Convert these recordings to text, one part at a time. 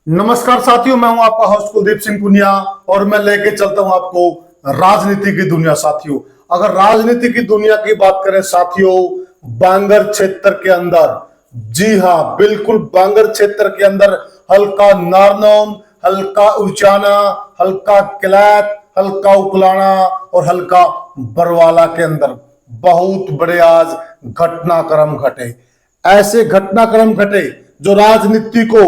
नमस्कार साथियों, मैं हूं आपका होस्ट कुलदीप सिंह पुनिया और मैं लेके चलता हूं आपको राजनीति की दुनिया। साथियों, अगर राजनीति की दुनिया की बात करें साथियों, बांगर क्षेत्र के अंदर, जी हां बिल्कुल बांगर क्षेत्र के अंदर हल्का नारनौल, हल्का उचाना, हल्का किलैत, हल्का उकलाना और हल्का बरवाला के अंदर बहुत बड़े आज घटनाक्रम घटे। ऐसे घटनाक्रम घटे जो राजनीति को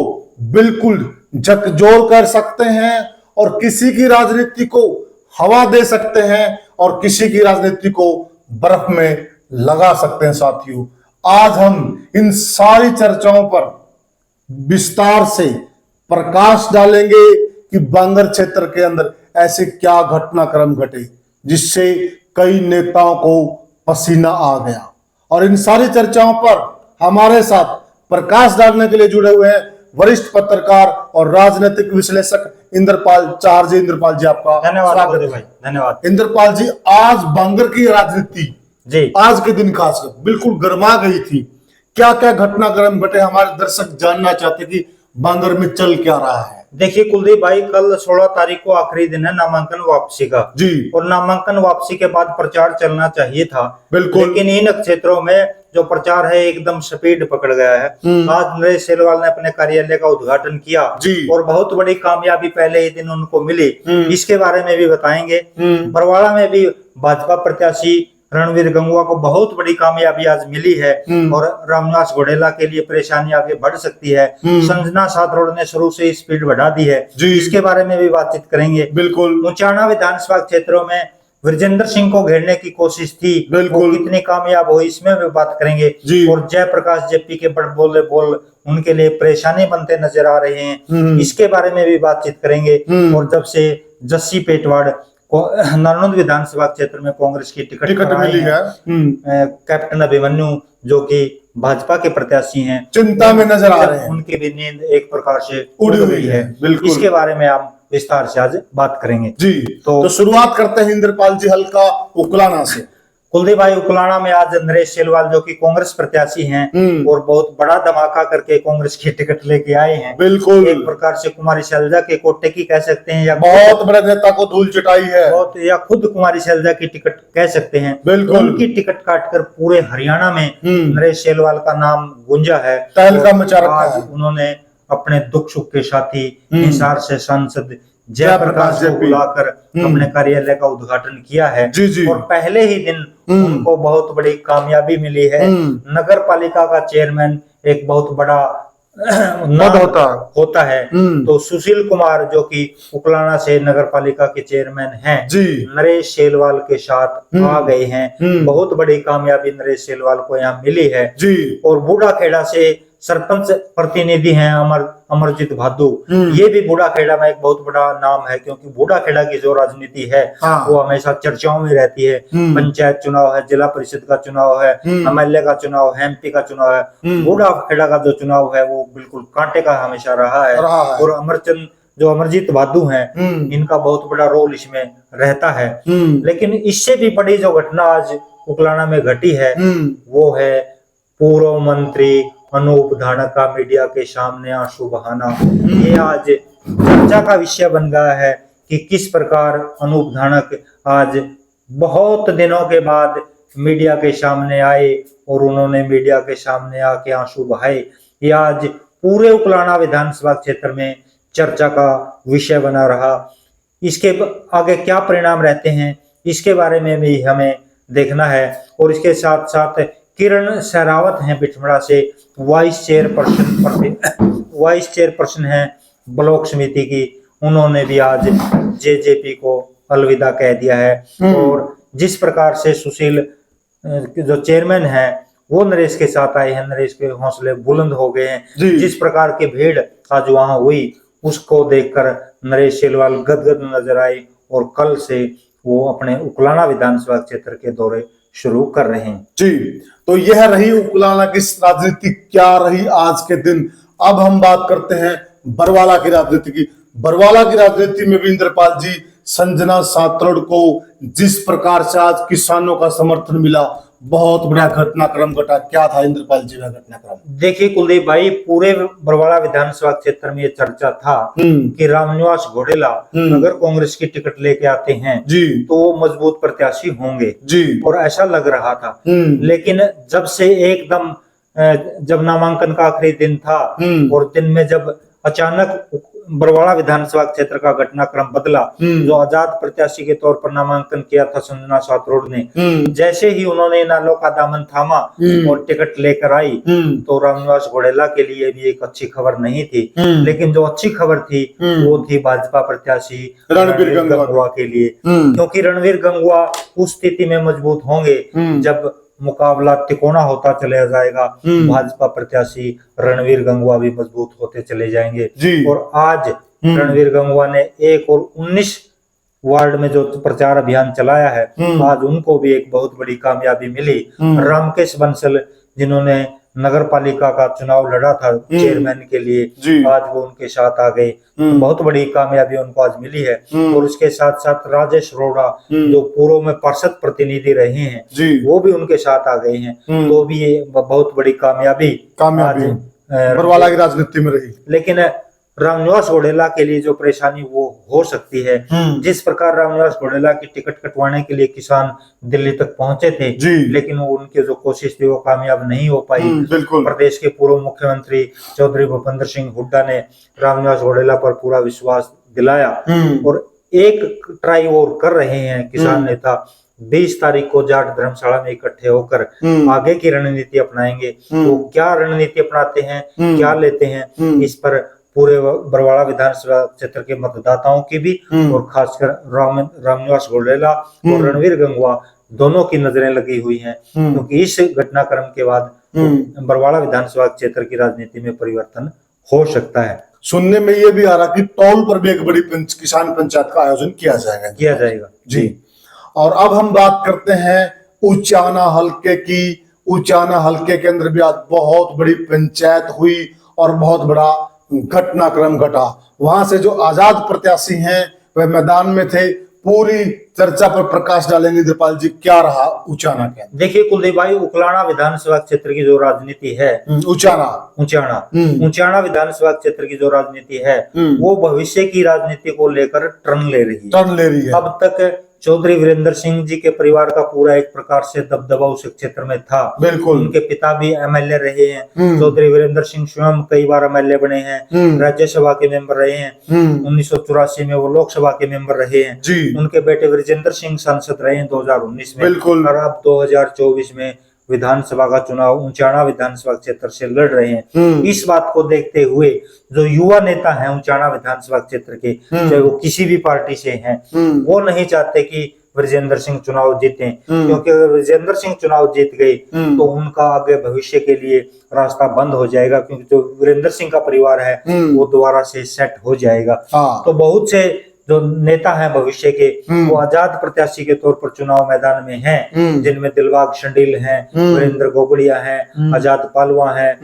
बिल्कुल झकझोर कर सकते हैं और किसी की राजनीति को हवा दे सकते हैं और किसी की राजनीति को बर्फ में लगा सकते हैं। साथियों, आज हम इन सारी चर्चाओं पर विस्तार से प्रकाश डालेंगे कि बांगर क्षेत्र के अंदर ऐसे क्या घटनाक्रम घटे जिससे कई नेताओं को पसीना आ गया। और इन सारी चर्चाओं पर हमारे साथ प्रकाश डालने के लिए जुड़े हुए हैं वरिष्ठ पत्रकार और राजनीतिक विश्लेषक इंद्रपाल चाहर जी। इंद्रपाल जी, आपका धन्यवाद भाई। धन्यवाद। इंद्रपाल जी, आज बांगर की राजनीति जी आज के दिन खासकर बिल्कुल गर्मा गई थी। क्या क्या घटनाक्रम घटे, हमारे दर्शक जानना चाहते कि बांगर में चल क्या रहा है। देखिए कुलदीप भाई, कल 16 तारीख को आखिरी दिन है नामांकन वापसी का जी, और नामांकन वापसी के बाद प्रचार चलना चाहिए था, बिल्कुल। लेकिन इन क्षेत्रों में जो प्रचार है एकदम स्पीड पकड़ गया है। आज नरेश सेलवाल ने अपने कार्यालय का उद्घाटन किया जी, और बहुत बड़ी कामयाबी पहले ही दिन उनको मिली, इसके बारे में भी बताएंगे। बरवाला में भी भाजपा प्रत्याशी रणवीर गंगवा को बहुत बड़ी कामयाबी आज मिली है और रामदास घोडेला के लिए परेशानी आगे बढ़ सकती है। संजना सातरोड ने शुरू से स्पीड बढ़ा दी है, इसके बारे में भी बातचीत करेंगे। बिल्कुल। मुचाना विधानसभा क्षेत्रों में विजेंद्र सिंह को घेरने की कोशिश थी, वो कितनी कामयाब हुई इसमें भी बात करेंगे। और जयप्रकाश जेपी के बड़ बोले बोल उनके लिए परेशानी बनते नजर आ रहे हैं, इसके बारे में भी बातचीत करेंगे। और जब से जस्सी पेटवाड़ को नारनौल विधानसभा क्षेत्र में कांग्रेस की टिकट मिली है, कैप्टन अभिमन्यु जो कि भाजपा के प्रत्याशी हैं, चिंता में नजर आ रहे हैं। उनकी भी नींद एक प्रकार से उड़ गई है। बिल्कुल, इसके बारे में आप विस्तार से आज बात करेंगे। जी, तो शुरुआत करते हैं इंद्रपाल जी हल्का उकलाना से। कुलदीप भाई, उकलाना में आज नरेश सेलवाल जो कि कांग्रेस प्रत्याशी हैं और बहुत बड़ा धमाका करके कांग्रेस की टिकट लेके आए हैं। बिल्कुल, एक प्रकार से कुमारी शैलजा के कोटे की कह सकते हैं, या बहुत बड़े नेता को धूल चटाई है, बहुत, या खुद कुमारी शैलजा की टिकट कह सकते हैं। बिल्कुल, उनकी टिकट काटकर पूरे हरियाणा में नरेश सेलवाल का नाम गूंजा है, तहलका मचा रखा है। उन्होंने अपने दुख सुख के साथी हिसार से सांसद जयप्रकाश को बुलाकर अपने कार्यालय का उद्घाटन किया है। जी। और पहले ही दिन उनको बहुत बड़ी कामयाबी मिली है। नगर पालिका का चेयरमैन एक बहुत बड़ा नाम होता है, तो सुशील कुमार जो कि उकलाना से नगर पालिका के चेयरमैन हैं, नरेश सेलवाल के साथ आ गए हैं। बहुत बड़ी कामयाबी नरेश सेलवाल को यहाँ मिली है। और बूढ़ा खेड़ा से सरपंच प्रतिनिधि हैं अमरजीत भादू, ये भी बूढ़ा खेड़ा में एक बहुत बड़ा नाम है, क्योंकि बूढ़ा खेड़ा की जो राजनीति है वो हमेशा चर्चाओं में रहती है। पंचायत चुनाव है, जिला परिषद का चुनाव है, एमएलए का चुनाव है, एमपी का चुनाव है। बूढ़ा खेड़ा का जो चुनाव है वो बिल्कुल कांटे का हमेशा रहा है। और जो अमरजीत भादू हैं, इनका बहुत बड़ा रोल इसमें रहता है। लेकिन इससे भी बड़ी जो घटना आज उकलाना में घटी है वो है पूर्व मंत्री अनूप धानक का मीडिया के सामने आंसू बहाना। ये आज चर्चा का विषय बन गया है कि किस प्रकार अनूप धानक आज बहुत दिनों के बाद मीडिया के सामने आए और उन्होंने मीडिया के सामने आके आंसू बहाए। ये आज पूरे उकलाना विधानसभा क्षेत्र में चर्चा का विषय बना रहा। इसके आगे क्या परिणाम रहते हैं इसके बारे में भी हमें देखना है। और इसके साथ साथ किरण सहरावत हैं बिठमड़ा से, वाइस चेयरपर्सन हैं ब्लॉक समिति की, उन्होंने भी आज जेजेपी को अलविदा कह दिया है। और जिस प्रकार से सुशील जो चेयरमैन हैं वो नरेश के साथ आए हैं, नरेश के हौसले बुलंद हो गए हैं। जिस प्रकार की भीड़ आज वहां हुई उसको देखकर नरेश सेलवाल गदगद नजर आए और कल से वो अपने उकलाना विधानसभा क्षेत्र के दौरे शुरू कर रहे हैं। जी, तो यह रही उकलाना की राजनीति, क्या रही आज के दिन। अब हम बात करते हैं बरवाला की राजनीति की। बरवाला की राजनीति में भी इंद्रपाल जी संजना सातरोड को जिस प्रकार से आज किसानों का समर्थन मिला, बहुत बड़ा घटनाक्रम घटा, क्या था इंद्रपाल जी का घटनाक्रम? देखिए कुलदीप भाई, पूरे बरवाड़ा विधानसभा क्षेत्र में ये चर्चा था कि रामनिवास घोडेला अगर कांग्रेस की टिकट लेके आते हैं जी तो वो मजबूत प्रत्याशी होंगे जी और ऐसा लग रहा था। लेकिन जब से एकदम जब नामांकन का आखिरी दिन था और दिन में जब अचानक बरवाड़ा विधानसभा क्षेत्र का घटनाक्रम बदला, जो आजाद प्रत्याशी के तौर पर नामांकन किया था संजना सातरोड ने, जैसे ही उन्होंने नालों का दामन थामा और टिकट लेकर आई तो रामनिवास घोडेला के लिए भी एक अच्छी खबर नहीं थी। लेकिन जो अच्छी खबर थी वो थी भाजपा प्रत्याशी रणवीर गंगवा के लिए, क्योंकि रणवीर गंगवा उस स्थिति में मजबूत होंगे जब मुकाबला तिकोना होता चला जाएगा, भाजपा प्रत्याशी रणवीर गंगवा भी मजबूत होते चले जाएंगे। और आज रणवीर गंगवा ने 1 और 19 वार्ड में जो प्रचार अभियान चलाया है, आज उनको भी एक बहुत बड़ी कामयाबी मिली। रामकेश बंसल जिन्होंने नगर पालिका का चुनाव लड़ा था चेयरमैन के लिए, आज वो उनके साथ आ गए, तो बहुत बड़ी कामयाबी उनको आज मिली है। और उसके साथ साथ राजेश रोड़ा जो पूर्व में पार्षद प्रतिनिधि रहे हैं, वो भी उनके साथ आ गए हैं, तो भी ये बहुत बड़ी कामयाबी बरवाड़ा की राजनीति में रही। लेकिन रामनिवास घोडेला के लिए जो परेशानी वो हो सकती है, जिस प्रकार रामनिवास घोडेला की टिकट कटवाने के लिए किसान दिल्ली तक पहुंचे थे, लेकिन वो उनकी जो कोशिश थी वो कामयाब नहीं हो पाई। प्रदेश के पूर्व मुख्यमंत्री चौधरी भूपेंद्र सिंह हुड्डा ने रामनिवास घोडेला पर पूरा विश्वास दिलाया और एक ट्राई और कर रहे हैं किसान नेता। 20 तारीख को जाट धर्मशाला में इकट्ठे होकर आगे की रणनीति अपनाएंगे। वो क्या रणनीति अपनाते हैं, क्या लेते हैं, इस पर पूरे बरवाड़ा विधानसभा क्षेत्र के मतदाताओं की भी और खासकर रामनिवास घोडेला और रणवीर गंगवा दोनों की नजरें लगी हुई हैं, क्योंकि इस घटनाक्रम के बाद बरवाड़ा विधानसभा क्षेत्र की राजनीति में परिवर्तन हो सकता है। सुनने में ये भी आ रहा कि टोल पर भी एक बड़ी किसान पंचायत का आयोजन किया जाएगा जी। और अब हम बात करते हैं उचाना हलके की। उचाना हलके के अंदर भी आज बहुत बड़ी पंचायत हुई और बहुत बड़ा घटनाक्रम घटा। वहां से जो आजाद प्रत्याशी हैं वह मैदान में थे। पूरी चर्चा पर प्रकाश डालेंगे इंद्रपाल जी, क्या रहा उचाना के? देखिए कुलदीप भाई, उकलाना विधानसभा क्षेत्र की जो राजनीति है, उचाना विधानसभा क्षेत्र की जो राजनीति है वो भविष्य की राजनीति को लेकर टर्न ले रही है। अब तक चौधरी वीरेंद्र सिंह जी के परिवार का पूरा एक प्रकार से दबदबा उस क्षेत्र में था। बिल्कुल, उनके पिता भी एमएलए रहे हैं। चौधरी वीरेंद्र सिंह स्वयं कई बार एमएलए बने हैं, राज्यसभा के मेंबर रहे हैं। 1984 में वो लोकसभा के मेंबर रहे हैं। उनके बेटे विजेंद्र सिंह सांसद रहे हैं 2019 में। और अब 2024 में विधानसभा का चुनाव उचाना विधानसभा क्षेत्र से लड़ रहे हैं। इस बात को देखते हुए जो युवा नेता हैं उचाना विधानसभा क्षेत्र के, चाहे वो किसी भी पार्टी से हैं, वो नहीं चाहते कि विजेंद्र सिंह चुनाव जीते, क्योंकि अगर विजेंद्र सिंह चुनाव जीत गए तो उनका आगे भविष्य के लिए रास्ता बंद हो जाएगा, क्योंकि जो वीरेंद्र सिंह का परिवार है वो दोबारा से सेट हो जाएगा। तो बहुत से जो नेता हैं भविष्य के वो आजाद प्रत्याशी के तौर पर चुनाव मैदान में हैं, जिनमें दिलबाग शंडील हैं, वीरेंद्र गोगड़िया हैं, आजाद पालवा हैं,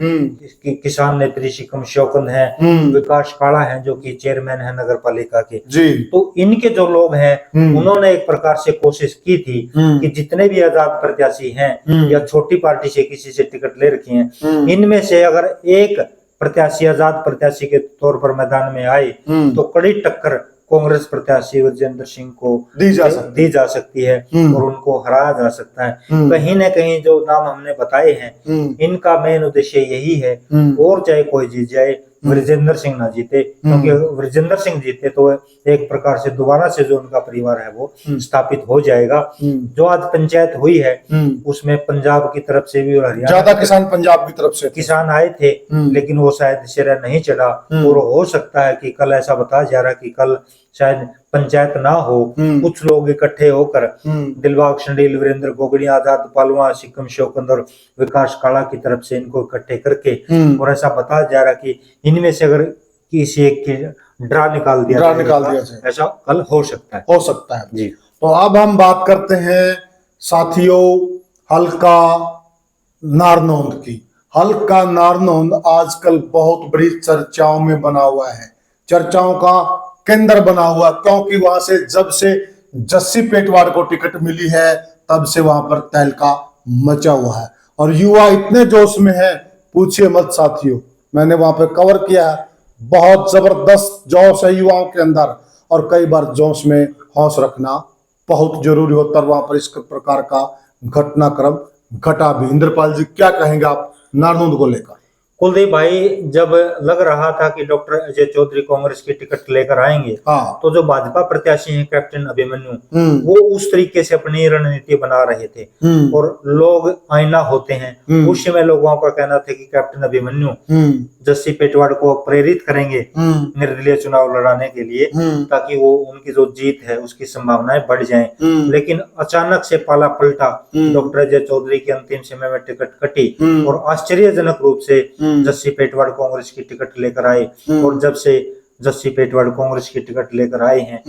किसान नेत्री सिकम शौकंद हैं, विकास काला हैं जो कि चेयरमैन है नगर पालिका के। तो इनके जो लोग हैं उन्होंने एक प्रकार से कोशिश की थी कि जितने भी आजाद प्रत्याशी हैं या छोटी पार्टी से किसी से टिकट ले रखी हैं, इनमें से अगर एक प्रत्याशी आजाद प्रत्याशी के तौर पर मैदान में आए तो कड़ी टक्कर कांग्रेस प्रत्याशी विजेंद्र सिंह को दी जा सकती है और उनको हराया जा सकता है। कहीं न कहीं जो नाम हमने बताए हैं इनका मेन उद्देश्य यही है, और चाहे कोई जीत जाए विजेंद्र सिंह ना जीते, क्योंकि विजेंद्र सिंह जीते तो एक प्रकार से दोबारा से जो उनका परिवार है वो स्थापित हो जाएगा। जो आज पंचायत हुई है उसमें पंजाब की तरफ से भी और हरियाणा ज्यादा किसान पंजाब की तरफ से किसान आए थे, लेकिन वो शायद सिरा नहीं चढ़ा। और हो सकता है कि कल ऐसा बताया जा रहा है कि कल शायद पंचायत ना हो, कुछ लोग इकट्ठे होकर दिलबाग शंडील, वीरेंद्र गोगड़िया, आजाद पालवा, सिकम शौकंद और विकास काला की तरफ से इनको इकट्ठे करके और ऐसा बताया जा रहा है कि इनमें से अगर किसी एक की ड्रा निकाल दिया जाए, ऐसा कल हो सकता है जी। तो अब हम बात करते हैं साथियों हल्का नारनौंद की। हल्का नारनौंद आजकल बहुत बड़ी चर्चाओं में बना हुआ है, चर्चाओं का केंद्र बना हुआ, क्योंकि वहां से जब से जस्सी पेटवाड़ को टिकट मिली है तब से वहां पर तहलका मचा हुआ है और युवा इतने जोश में है, पूछिए मत साथियों। मैंने वहां पे कवर किया है, बहुत जबरदस्त जोश है युवाओं के अंदर और कई बार जोश में हौस रखना बहुत जरूरी होता है। वहां पर इस प्रकार का घटनाक्रम घटा भी। इंद्रपाल जी क्या कहेंगे आप नारनौंद को लेकर? कुलदीप भाई, जब लग रहा था कि डॉक्टर अजय चौधरी कांग्रेस की टिकट लेकर आएंगे, हाँ। तो जो भाजपा प्रत्याशी हैं कैप्टन अभिमन्यु, वो उस तरीके से अपनी रणनीति बना रहे थे। और लोग आईना होते हैं, उस समय लोगों का कहना था कि कैप्टन अभिमन्यु जस्सी पेटवाड़ को प्रेरित करेंगे निर्दलीय चुनाव लड़ाने के लिए, ताकि वो उनकी जो जीत है उसकी संभावनाएं बढ़ जाएं। लेकिन अचानक से पाला पलटा, डॉक्टर अजय चौधरी की अंतिम समय में टिकट कटी और आश्चर्यजनक रूप से जस्सी पेटवाड़ कांग्रेस की टिकट लेकर आए। और जब से जस्सी पेटवाड़ कांग्रेस की टिकट लेकर आए हैं,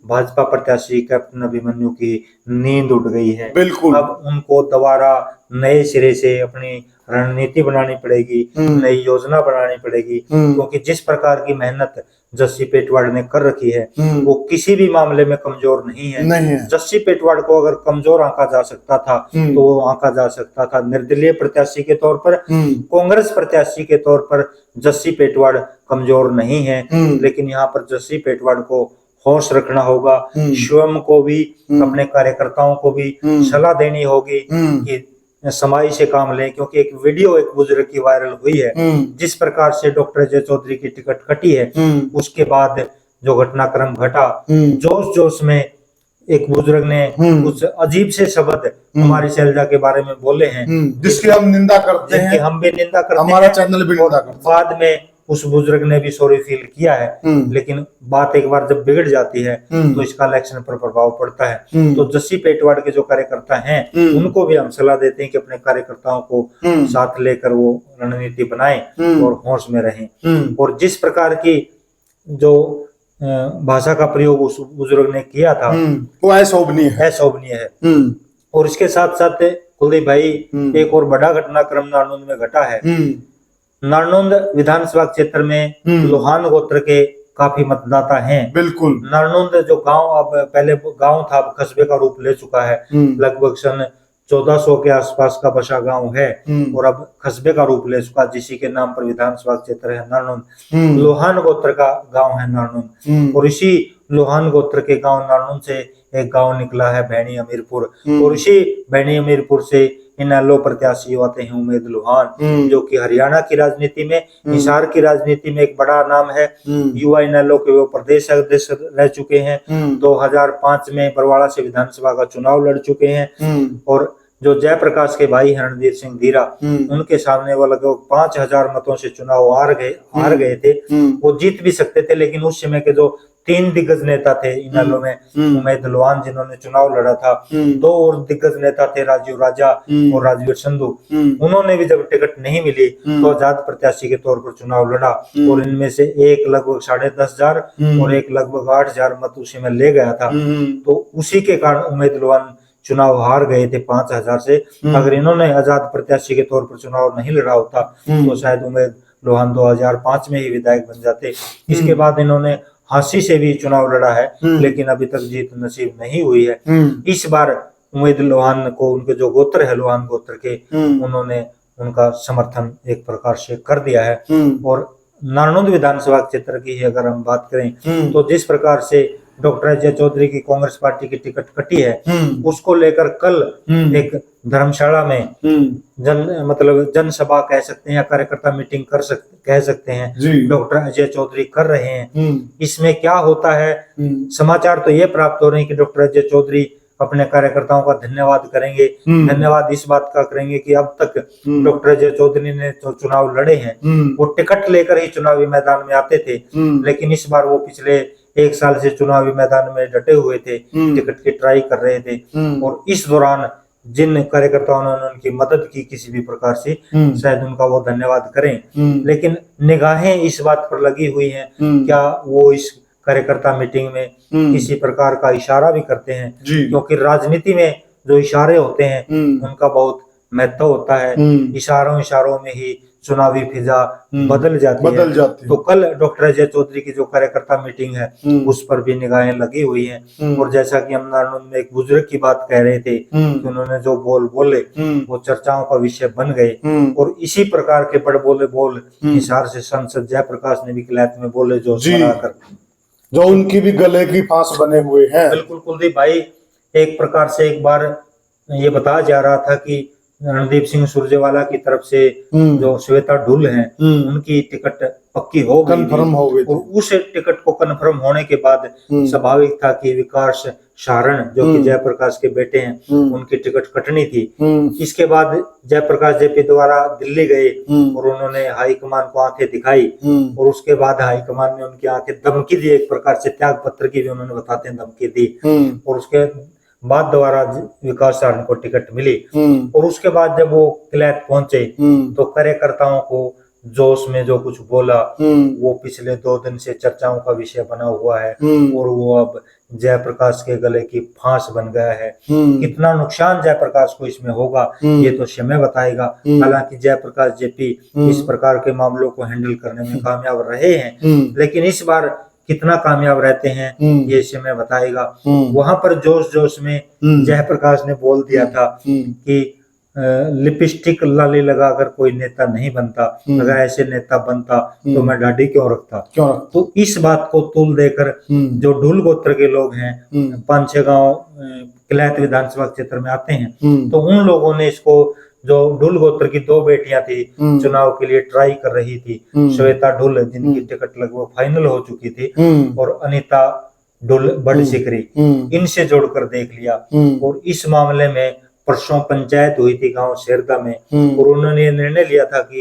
भाजपा प्रत्याशी कैप्टन अभिमन्यु की नींद उड़ गई है। बिल्कुल। अब उनको दोबारा नए सिरे से अपनी रणनीति बनानी पड़ेगी, नई योजना बनानी पड़ेगी, क्योंकि जिस प्रकार की मेहनत जस्सी पेटवाड़ ने कर रखी है वो किसी भी मामले में कमजोर नहीं है। जस्सी पेटवाड़ को अगर कमजोर आंका जा सकता था तो वो आंका जा सकता था निर्दलीय प्रत्याशी के तौर पर। कांग्रेस प्रत्याशी के तौर पर जस्सी पेटवाड़ कमजोर नहीं है, लेकिन यहाँ पर जस्सी पेटवाड़ को होश रखना होगा, स्वयं को भी अपने कार्यकर्ताओं को भी सलाह देनी होगी कि समाई से काम लें। क्योंकि एक वीडियो एक बुजुर्ग की वायरल हुई है, जिस प्रकार से डॉक्टर अजय चौधरी की टिकट कटी है, उसके बाद जो घटनाक्रम घटा, जोश जोश में एक बुजुर्ग ने कुछ अजीब से शब्द हमारी शैलजा के बारे में बोले हैं, जिसकी हम निंदा करते हैं, हम भी निंदा करते हैं, हमारा चैनल भी निंदा करता है। बाद में उस बुजुर्ग ने भी सॉरी फील किया है, लेकिन बात एक बार जब बिगड़ जाती है तो इसका इलेक्शन पर प्रभाव पड़ता है। तो जस्सी पेटवाड़ के जो कार्यकर्ता हैं उनको भी हम सलाह देते हैं कि अपने कार्यकर्ताओं को साथ लेकर वो रणनीति बनाएं और होश में रहें। और जिस प्रकार की जो भाषा का प्रयोग उस बुजुर्ग ने किया था वो अशोभनीय है। और इसके साथ साथ कुलदीप भाई, एक और बड़ा घटनाक्रम नारनौंद में घटा है। नारनौंद विधानसभा क्षेत्र में लोहान गोत्र के काफी मतदाता हैं। बिल्कुल। नारनौंद जो गांव अब पहले गांव था, अब कस्बे का रूप ले चुका है। लगभग सन 1400 के आसपास का बसा गांव है और अब कस्बे का रूप ले चुका, जिसी के नाम पर विधानसभा क्षेत्र है नारनौंद। लोहान गोत्र का गांव है नारनौंद और इसी लोहान गोत्र के गांव नारनौंद से एक गांव निकला है भैणी अमीरपुर और इसी भैणी अमीरपुर से इनेलो प्रत्याशी आते हैं उमेद लोहान, जो कि हरियाणा की राजनीति में, हिसार की राजनीति में एक बड़ा नाम है। युवा इनेलो के वो प्रदेश अध्यक्ष रह चुके हैं। 2005 में बरवाड़ा से विधानसभा का चुनाव लड़ चुके हैं और जो जयप्रकाश के भाई हैं रणधीर सिंह धीरा, उनके सामने वो लगभग 5000 मतों से चुनाव हार गए थे। वो जीत भी सकते थे, लेकिन उस समय के जो 3 दिग्गज नेता थे इनेलो में, उमेद लोहान जिन्होंने चुनाव लड़ा था, 2 और दिग्गज नेता थे राजीव राजा और राजवीर संधू, उन्होंने भी जब टिकट नहीं मिली तो आजाद प्रत्याशी के तौर पर चुनाव लड़ा और इनमें से एक लगभग 10,500 और एक लगभग 8,000 मत उसी में ले गया था। तो उसी के कारण उमेद लोहान चुनाव हार गए थे 5,000 से। अगर इन्होंने आजाद प्रत्याशी के तौर पर चुनाव नहीं लड़ा होता तो शायद उमेद लोहान 2005 में ही विधायक बन जाते। इसके बाद इन्होंने हांसी से भी चुनाव लड़ा है, लेकिन अभी तक जीत नसीब नहीं हुई है। इस बार उमेद लोहान को, उनके जो गोत्र है लोहान गोत्र के, उन्होंने उनका समर्थन एक प्रकार से कर दिया है। और नारनौंद विधानसभा क्षेत्र की ही अगर हम बात करें तो जिस प्रकार से डॉक्टर अजय चौधरी की कांग्रेस पार्टी की टिकट कटी है, उसको लेकर कल एक धर्मशाला में जनसभा कह सकते हैं या कार्यकर्ता मीटिंग कह सकते हैं, डॉक्टर अजय चौधरी कर रहे हैं। इसमें क्या होता है, समाचार तो ये प्राप्त हो रहे हैं कि डॉक्टर अजय चौधरी अपने कार्यकर्ताओं का धन्यवाद करेंगे। धन्यवाद इस बात का करेंगे कि अब तक डॉक्टर अजय चौधरी ने जो चुनाव लड़े हैं वो टिकट लेकर ही चुनावी मैदान में आते थे, लेकिन इस बार वो पिछले 1 साल से चुनावी मैदान में डटे हुए थे, टिकट की ट्राई कर रहे थे। और इस दौरान जिन कार्यकर्ताओं ने उनकी मदद की किसी भी प्रकार से, शायद उनका वो धन्यवाद करें। लेकिन निगाहें इस बात पर लगी हुई हैं, क्या वो इस कार्यकर्ता मीटिंग में किसी प्रकार का इशारा भी करते हैं, क्योंकि राजनीति में जो इशारे होते हैं उनका बहुत महत्व होता है। इशारों में ही चुनावी फिजा बदल जाती बदल है। जाती है। तो कल डॉक्टर अजय चौधरी की जो कार्यकर्ता मीटिंग है उस पर भी निगाहें लगी हुई हैं। और जैसा कि हम नारायण में एक बुजुर्ग की बात कह रहे थे कि उन्होंने जो बोले वो चर्चाओं का विषय बन गए। और इसी प्रकार के बड़बोले बोल हिसार से सांसद जयप्रकाश ने भी किलायत में बोले जोश जी। बनाकर, जो उनकी भी गले की फांस बने हुए हैं। बिल्कुल कुलदीप भाई, एक प्रकार से एक बार ये बताया जा रहा था कि रणदीप सिंह सुरजेवाला की तरफ से जो श्वेता ढुल हैं उनकी टिकट पक्की हो गई, कन्फर्म हो गई थी। और उस टिकट को कन्फर्म होने के बाद स्वाभाविक था कि विकास सारण जो कि जयप्रकाश के बेटे हैं उनकी टिकट कटनी थी। इसके बाद जयप्रकाश जेपी द्वारा दिल्ली गए और उन्होंने हाईकमान को आंखें दिखाई, और उसके बाद हाईकमान ने उनकी आंखें धमकी दी, एक प्रकार से त्याग पत्र की भी उन्होंने बताते हैं धमकी दी। और उसके बाद दोबारा विकास सारण को टिकट मिली। और उसके बाद जब वो किलायत पहुंचे तो कार्यकर्ताओं को जोश में जो कुछ बोला वो पिछले 2 दिन से चर्चाओं का विषय बना हुआ है, और वो अब जयप्रकाश के गले की फांस बन गया है। कितना नुकसान जयप्रकाश को इसमें होगा ये तो समय बताएगा। हालांकि जयप्रकाश जेपी इस प्रकार के मामलों को हैंडल करने में कामयाब रहे हैं, लेकिन इस बार कितना कामयाब रहते हैं ये समय बताएगा। वहां पर जोश जोश में जयप्रकाश ने बोल दिया था कि लिपस्टिक लाली लगाकर कोई नेता नहीं बनता, अगर ऐसे नेता बनता तो मैं दाढ़ी क्यों रखता। तो इस बात को तुल देकर जो ढुल गोत्र के लोग हैं 5-6 गांव किलायत विधानसभा क्षेत्र में आते हैं, तो उन लोगों ने इसको, जो ढुल गोत्र की 2 बेटियां थी चुनाव के लिए ट्राई कर रही थी, श्वेता ढुल जिनकी टिकट लगभग फाइनल हो चुकी थी, और अनीता ढुल बड़ सिकरी, इनसे जोड़कर देख लिया। और इस मामले में परसों पंचायत हुई थी गांव शेरदा में, और उन्होंने निर्णय लिया था कि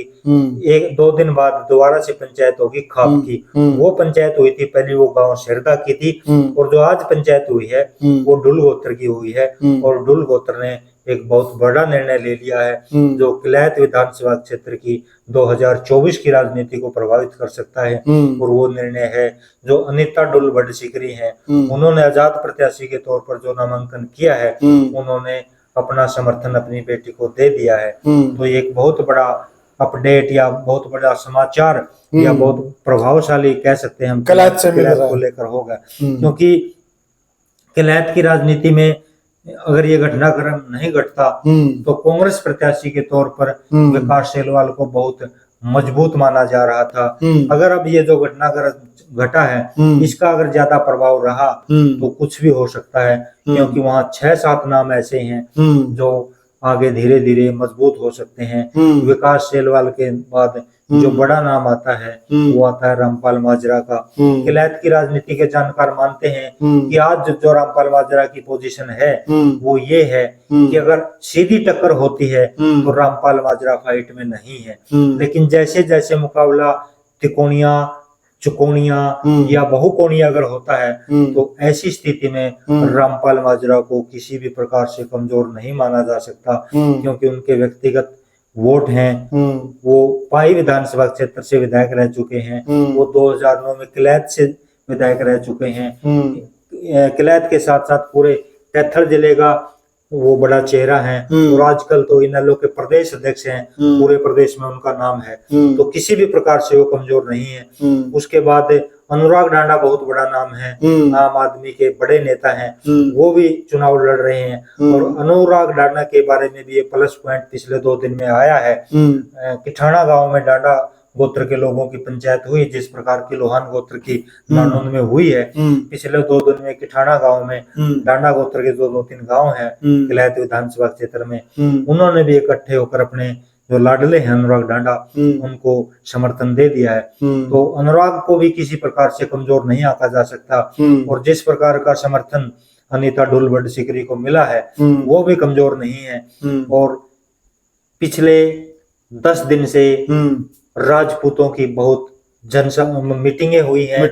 1-2 दिन बाद दोबारा से पंचायत होगी खाप की। वो पंचायत हुई थी पहले, वो गांव शेरदा की थी, और जो आज पंचायत हुई है वो ढुल गोत्र की हुई है। और ढुल गोत्र ने एक बहुत बड़ा निर्णय ले लिया है जो किलायत विधानसभा क्षेत्र की 2024 की राजनीति को प्रभावित कर सकता है। और वो निर्णय है जो अनीता ढुल बड़ सिकरी हैं, उन्होंने आजाद प्रत्याशी के तौर पर जो नामांकन किया है उन्होंने अपना समर्थन अपनी बेटी को दे दिया है। तो एक बहुत बड़ा अपडेट या बहुत बड़ा समाचार या बहुत प्रभावशाली कह सकते हैं हम किलायत से किलायत को लेकर होगा, क्योंकि किलायत की राजनीति में अगर ये घटनाक्रम नहीं घटता तो कांग्रेस प्रत्याशी के तौर पर विकास सेलवाल को बहुत मजबूत माना जा रहा था। अगर अब ये जो घटना घटा है इसका अगर ज्यादा प्रभाव रहा तो कुछ भी हो सकता है, क्योंकि वहाँ 6-7 नाम ऐसे हैं जो आगे धीरे धीरे मजबूत हो सकते हैं। विकास सेलवाल के बाद जो बड़ा नाम आता है वो आता है रामपाल माजरा का। किलायत की राजनीति के जानकार मानते हैं कि आज जो रामपाल माजरा की पोजीशन है वो ये है कि अगर सीधी टक्कर होती है तो रामपाल माजरा फाइट में नहीं है, लेकिन जैसे जैसे मुकाबला तिकोनिया चुकोनिया या बहुकोणिया अगर होता है तो ऐसी स्थिति में रामपाल माजरा को किसी भी प्रकार से कमजोर नहीं माना जा सकता, क्योंकि उनके व्यक्तिगत वोट हैं। वो पाई विधानसभा क्षेत्र से विधायक रह चुके हैं, वो 2009 में किलायत से विधायक रह चुके हैं। किलायत के साथ साथ पूरे कैथल जिले का वो बड़ा चेहरा है, और आजकल तो इनेलो के प्रदेश अध्यक्ष हैं, पूरे प्रदेश में उनका नाम है, तो किसी भी प्रकार से वो कमजोर नहीं है। उसके बाद अनुराग डांडा बहुत बड़ा नाम है, आम आदमी के बड़े नेता हैं, वो भी चुनाव लड़ रहे हैं। और अनुराग डांडा के बारे में भी ये प्लस पॉइंट पिछले 2 दिन में आया है। किठाना गांव में डांडा गोत्र के लोगों की पंचायत हुई, जिस प्रकार की लोहान गोत्र की नानोद में हुई है। पिछले 2 दिन में किठाना गांव में डांडा गोत्र के 2-3 गांव हैं किलायत विधानसभा क्षेत्र में, उन्होंने भी इकट्ठे होकर अपने जो लाडले हैं अनुराग डांडा उनको समर्थन दे दिया है। तो अनुराग को भी किसी प्रकार से कमजोर नहीं आंका जा सकता, और जिस प्रकार का समर्थन अनीता ढुल बड़ सिकरी को मिला है वो भी कमजोर नहीं है। और पिछले 10 दिन से राजपूतों की बहुत मीटिंगें हुई हैं,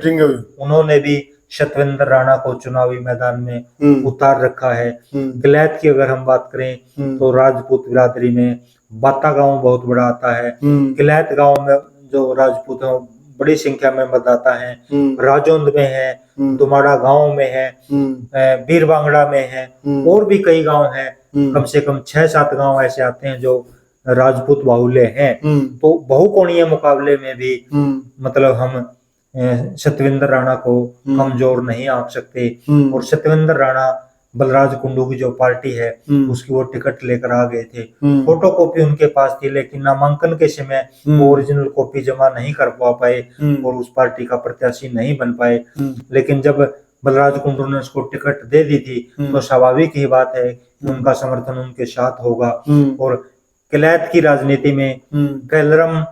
उन्होंने भी सतविंदर राणा को चुनावी मैदान में उतार रखा है। किलायत की अगर हम बात करें तो राजपूत बिरादरी में बाता गांव बहुत बड़ा आता है। किलायत गांव में जो राजपूत हैं बड़ी संख्या में मतदाता हैं, राजौंद में है, दुमाड़ा गांव में है, बीर बांगड़ा में है, और भी कई गांव हैं, कम से कम 6-7 गांव ऐसे आते हैं जो राजपूत बाहुल्य हैं, तो बहुकोणीय मुकाबले में भी मतलब हम सत्यवेंद्र राणा को कमजोर नहीं आंक सकते। और सत्यवेंद्र राणा बलराज कुंडू की जो पार्टी है उसकी वो टिकट लेकर आ गए थे। फोटो कॉपी उनके पास थी, लेकिन नामांकन के समय वो ओरिजिनल कॉपी जमा नहीं कर पाए और उस पार्टी का प्रत्याशी नहीं बन पाए। लेकिन जब बलराज कुंडू ने उसको टिकट दे दी थी तो स्वाभाविक ही बात है कि उनका समर्थन उनके साथ होगा। और किलैत की राजनीति में कैलरम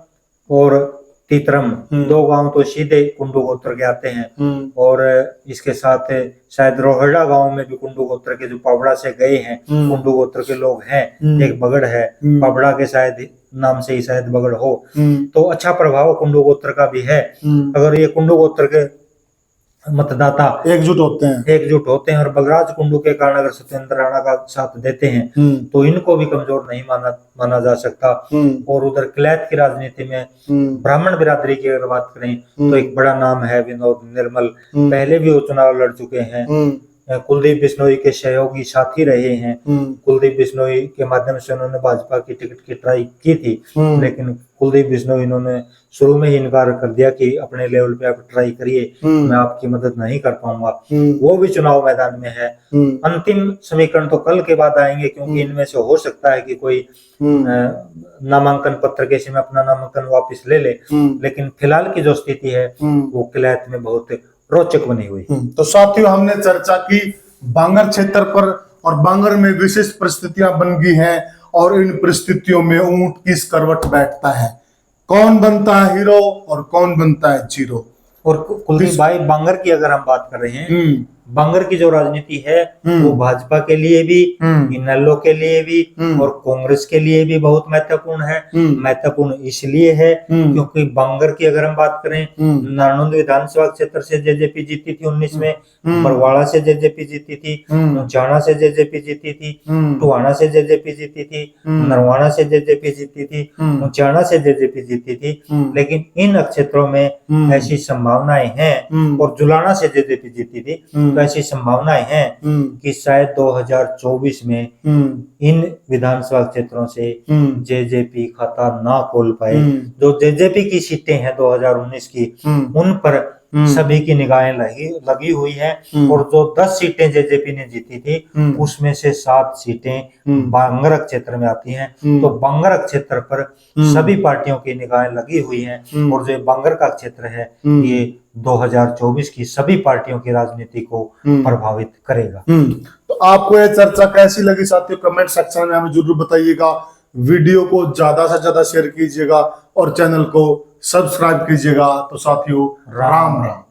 और तीतरम दो गांव तो सीधे कुंडू गोत्र के आते हैं, और इसके साथ शायद रोहड़ा गांव में भी कुंडू गोत्र के जो पावड़ा से गए हैं कुंडू गोत्र के लोग हैं। एक बगड़ है पावड़ा के, शायद नाम से ही शायद बगड़ हो, तो अच्छा प्रभाव कुंडू गोत्र का भी है। अगर ये कुंडू गोत्र के मतदाता एकजुट होते हैं और बलराज कुंडू के कारण अगर सत्येंद्र राणा का साथ देते हैं तो इनको भी कमजोर नहीं माना जा सकता। और उधर किलैत की राजनीति में ब्राह्मण बिरादरी की अगर बात करें तो एक बड़ा नाम है विनोद निर्मल, पहले भी वो चुनाव लड़ चुके हैं, कुलदीप बिश्नोई के सहयोगी साथी रहे हैं। कुलदीप बिश्नोई के माध्यम से उन्होंने भाजपा की टिकट की ट्राई की थी, लेकिन कुलदीप बिश्नोई इन्होंने शुरू में ही इनकार कर दिया कि अपने लेवल पे आप ट्राई करिए, मैं आपकी मदद नहीं कर पाऊंगा। वो भी चुनाव मैदान में है। अंतिम समीकरण तो कल के बाद आएंगे, क्योंकि इनमें से हो सकता है कि कोई नामांकन पत्र के समय अपना नामांकन वापस ले ले, लेकिन फिलहाल की जो स्थिति है वो किलैत में बहुत रोचक बनी हुई। तो साथियों, हमने चर्चा की बांगर क्षेत्र पर, और बांगर में विशेष परिस्थितियां बन गई हैं, और इन परिस्थितियों में ऊंट किस करवट बैठता है, कौन बनता है हीरो और कौन बनता है जीरो। और कुलदीप भाई, बांगर की अगर हम बात कर रहे हैं, बांगर की जो राजनीति है वो भाजपा के लिए भी, इनेलो के लिए भी और कांग्रेस के लिए भी बहुत महत्वपूर्ण है। महत्वपूर्ण इसलिए है क्योंकि बांगर की अगर हम बात करें, नारनौंद विधानसभा क्षेत्र से जेजेपी जीती थी 19 में, बरवाड़ा से जेजेपी जीती थी, नुचाना से जेजेपी जीती थी, टुहाना से जेजेपी जीती थी, नरवाना से जेजेपी जीती थी, नुचाना से जेजेपी जीती थी। लेकिन इन क्षेत्रों में ऐसी संभावनाएं हैं, और जुलाना से जेजेपी जीती थी, तो ऐसी संभावनाएं हैं कि शायद 2024 में इन विधानसभा क्षेत्रों से जेजेपी खाता ना खोल पाए। जो जेजेपी की सीटें हैं 2019 की, उन पर सभी की निगाहें लगी हुई हैं, और जो 10 सीटें जेजेपी ने जीती थी उसमें से 7 सीटें बांगर क्षेत्र में आती हैं। तो बांगर क्षेत्र पर सभी पार्टियों की निगाहें लगी हुई हैं, और जो बांगर का क्षेत्र है ये 2024 की सभी पार्टियों की राजनीति को प्रभावित करेगा। तो आपको ये चर्चा कैसी लगी साथियों, कमेंट सेक्शन में हमें जरूर बताइएगा। वीडियो को ज्यादा से ज्यादा शेयर कीजिएगा और चैनल को सब्सक्राइब कीजिएगा। तो साथियों, राम राम।